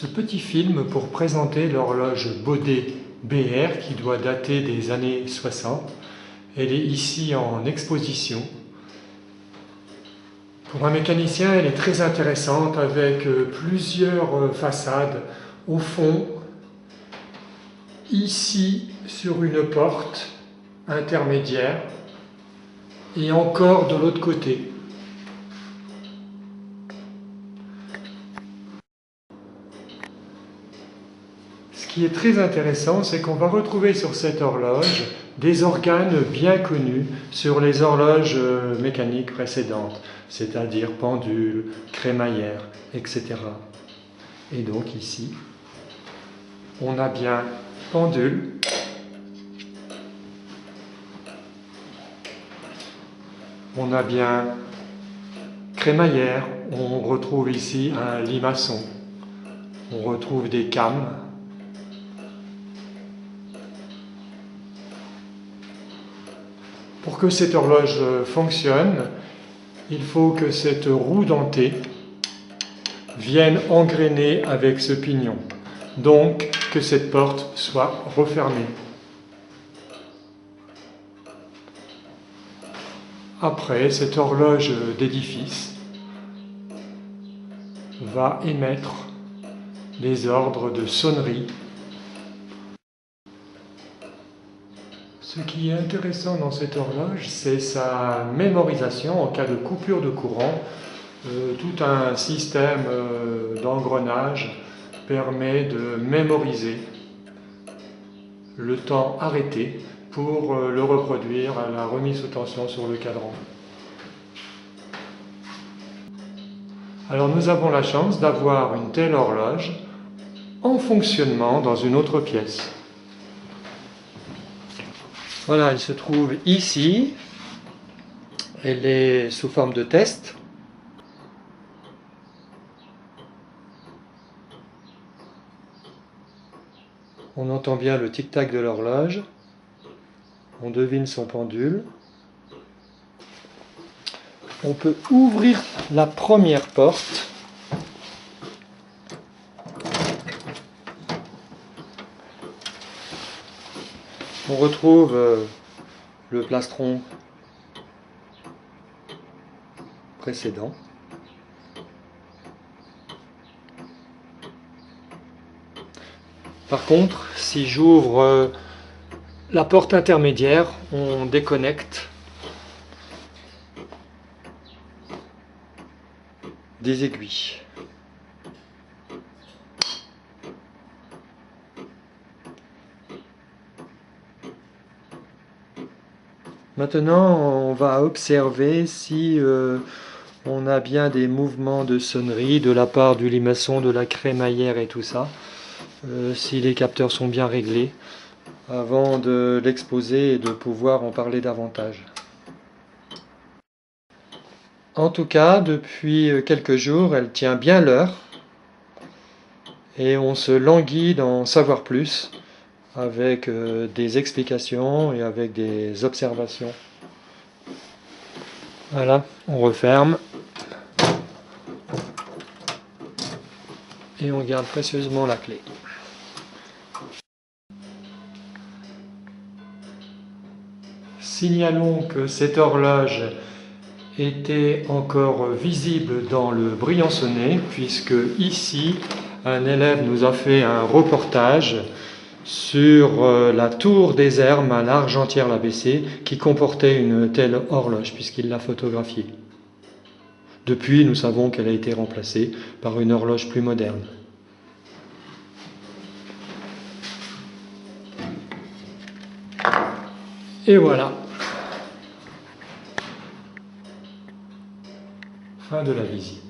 ce petit film pour présenter l'horloge Baudet BR qui doit dater des années 60. Elle est ici en exposition. Pour un mécanicien, elle est très intéressante avec plusieurs façades. Au fond, ici sur une porte intermédiaire et encore de l'autre côté. Ce qui est très intéressant, c'est qu'on va retrouver sur cette horloge des organes bien connus sur les horloges mécaniques précédentes, c'est-à-dire pendule, crémaillère, etc. Et donc ici, on a bien pendule, on a bien crémaillère, on retrouve ici un limaçon, on retrouve des cames. Pour que cette horloge fonctionne, il faut que cette roue dentée vienne engrainer avec ce pignon, donc que cette porte soit refermée. Après, cette horloge d'édifice va émettre les ordres de sonnerie. Ce qui est intéressant dans cette horloge, c'est sa mémorisation en cas de coupure de courant. Tout un système d'engrenage permet de mémoriser le temps arrêté pour le reproduire à la remise sous tension sur le cadran. Alors nous avons la chance d'avoir une telle horloge en fonctionnement dans une autre pièce. Voilà, elle se trouve ici. Elle est sous forme de test. On entend bien le tic-tac de l'horloge. On devine son pendule. On peut ouvrir la première porte. On retrouve le plastron précédent. Par contre, si j'ouvre la porte intermédiaire, on déconnecte des aiguilles. Maintenant, on va observer si on a bien des mouvements de sonnerie de la part du limaçon, de la crémaillère et tout ça. Si les capteurs sont bien réglés, avant de l'exposer et de pouvoir en parler davantage. En tout cas, depuis quelques jours, elle tient bien l'heure et on se languit d'en savoir plus avec des explications et avec des observations. Voilà, on referme et on garde précieusement la clé. Signalons que cette horloge était encore visible dans le Briançonnais, puisque ici, un élève nous a fait un reportage sur la tour des Hermes à l'Argentière-la-Bessée qui comportait une telle horloge, puisqu'il l'a photographiée. Depuis, nous savons qu'elle a été remplacée par une horloge plus moderne. Et voilà. Fin de la visite.